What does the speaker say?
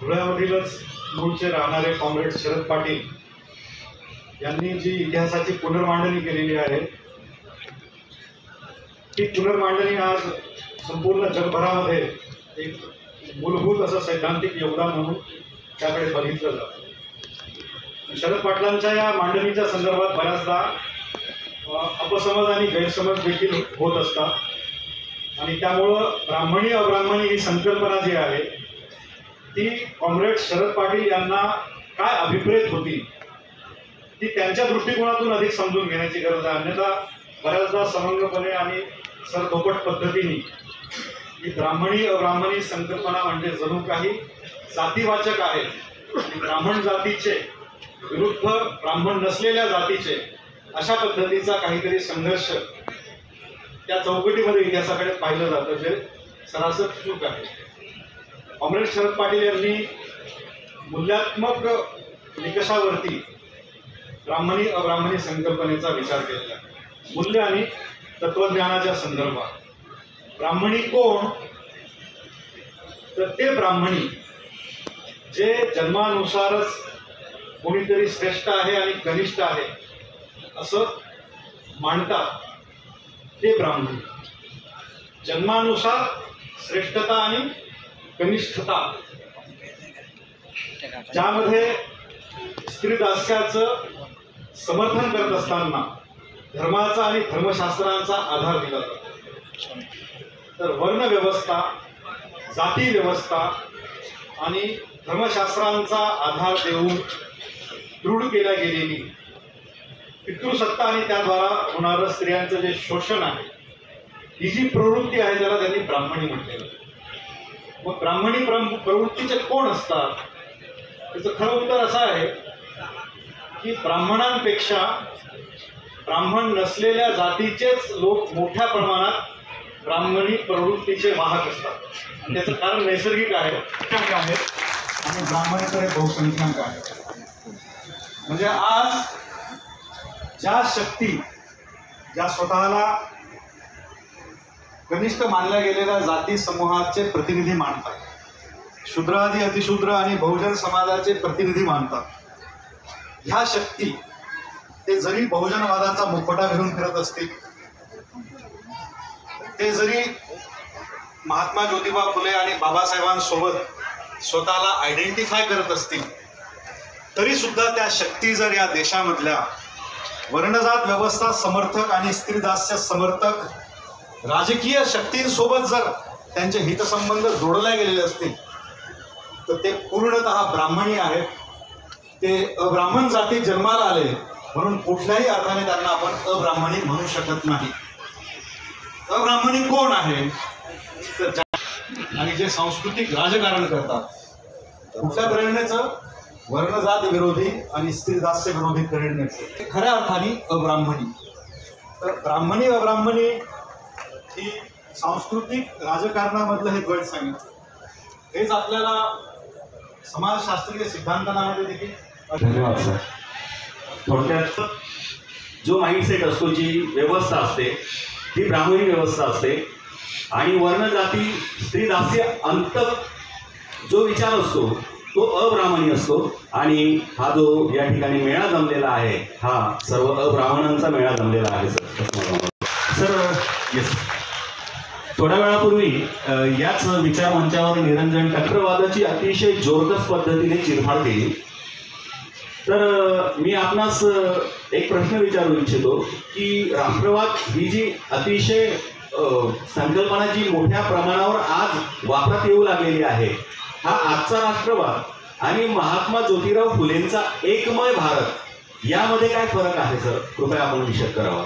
धुळ्यामधीलच मूळचे राहणारे कॉम्रेड शरद पाटील यांनी जी इतिहासाची पुनर्मांडणी केलेली आहे ती पुनर्मांडणी आज संपूर्ण जगभरामध्ये एक मूलभूत असं सैद्धांतिक योगदान म्हणून त्याकडे बघितलं जातं। शरद पाटलांच्या या मांडणीच्या संदर्भात बऱ्याचदा अपसमज आणि गैरसमज देखील होत असतात आणि त्यामुळं ब्राह्मणी अब्राह्मणी ही संकल्पना जी आहे ती कॉम्रेड शरद पाटील यांना काय अभिप्रेत होती ती त्यांच्या दृष्टिकोनातून अधिक समजून घेण्याची गरज आहे। अन्यथा बऱ्याचदा समंगपणे आणि सरधोपट पद्धतीने ही ब्राह्मणी अब्राह्मणी संकल्पना म्हणजे जणू काही जातीवाचक आहे। ब्राह्मण जातीचे विरुद्ध ब्राह्मण नसलेल्या जातीचे अशा पद्धतीचा काहीतरी संघर्ष त्या चौकटीमध्ये इतिहासाकडे पाहिलं जातं जे सरासर चूक आहे। कॉम्रेड शरद पाटील यांनी मूल्यात्मक निकषावरती ब्राह्मणी अब्राह्मणी संकल्पनेचा विचार केलेला आहे। मूल्य आणि तत्वज्ञानाच्या संदर्भात ब्राह्मणी कोण तर ते ब्राह्मणी जे जन्मानुसारच कोणीतरी श्रेष्ठ आहे आणि कनिष्ठ आहे असं मानतात ते ब्राह्मणी। जन्मानुसार श्रेष्ठता आणि कनिष्ठता ज्यामध्ये स्त्री दास्याचं समर्थन करत असताना धर्माचा आणि धर्मशास्त्रांचा आधार दिला जातो। तर वर्ण व्यवस्था जाती व्यवस्था आणि धर्मशास्त्रांचा आधार देऊन दृढ केल्या गेलेली पितृसत्ता आणि त्याद्वारा होणारं स्त्रियांचं जे शोषण आहे ही जी प्रवृत्ती आहे त्याला त्यांनी ब्राह्मणी म्हटलेलं। मग ब्राह्मणी प्रवृत्तीचे कोण असतात त्याचं खरं उत्तर असं आहे की ब्राह्मणांपेक्षा ब्राह्मण नसलेल्या जातीचेच लोक मोठ्या प्रमाणात ब्राह्मणी प्रवृत्तीचे वाहक असतात। त्याचं कारण नैसर्गिक आहे आणि ब्राह्मणेतर बहुसंख्याक आहे। म्हणजे आज ज्या शक्ती ज्या स्वतःला कनिष्ठ मानल्या गेलेल्या जाती समूहाचे प्रतिनिधी मानतात, शूद्रादी अतिशूद्र आणि बहुजन समाजाचे प्रतिनिधी मानतात, ह्या शक्ती ते जरी बहुजनवादाचा मुखवटा घेऊन फिरत असतील, ते जरी महात्मा ज्योतिबा फुले आणि बाबासाहेबांसोबत स्वतःला आयडेंटिफाय करत असतील, तरी सुद्धा त्या शक्ती जर या देशामधल्या वर्णजात व्यवस्था समर्थक आणि स्त्रीदास्य समर्थक राजकीय शक्तींसोबत जर त्यांचे हितसंबंध जोडले गेलेले असतील तर ते पूर्णतः ब्राह्मणी आहेत। ते अब्राह्मण जाती जन्माला आले म्हणून कुठल्याही अर्थाने त्यांना आपण अब्राह्मणी म्हणू शकत नाही। अब्राह्मणी कोण आहे तर आणि जे सांस्कृतिक राजकारण करतात कुठल्या प्रेरणेचं वर्णजात विरोधी आणि स्त्रीदास्य विरोधी प्रेरणेचं खऱ्या अर्थाने अब्राह्मणी। तर ब्राह्मणी अब्राह्मणी ही सांस्कृतिक राजकारणामधलं हे गट सांगितलं हेच आपल्याला समाजशास्त्रीय सिद्धांतांमध्ये देखील। धन्यवाद सर। थोडक्यात जो माइंडसेट असतो जी व्यवस्था असते ती ब्राह्मणी व्यवस्था असते आणि वर्णजाती स्त्रीदास्य अंतक जो विचार असतो तो अब्राह्मणी असतो आणि हा जो या ठिकाणी मेळा जमलेला आहे हा सर्व अब्राह्मणांचा मेळा जमलेला आहे सर। येस, थोड्या वेळापूर्वी याच विचार मंचावर निरंजन टक्करवादाची अतिशय जोरकस पद्धतीने चिरफाड केली। तर मी आपणास एक प्रश्न विचारू इच्छितो की राष्ट्रवाद ही जी अतिशय संकल्पना जी मोठ्या प्रमाणावर आज वापरात येऊ लागलेली आहे हा आजचा राष्ट्रवाद आणि महात्मा ज्योतिराव फुलेंचा एकमय भारत यामध्ये काय फरक आहे सर? कृपया आपण विशद करावा।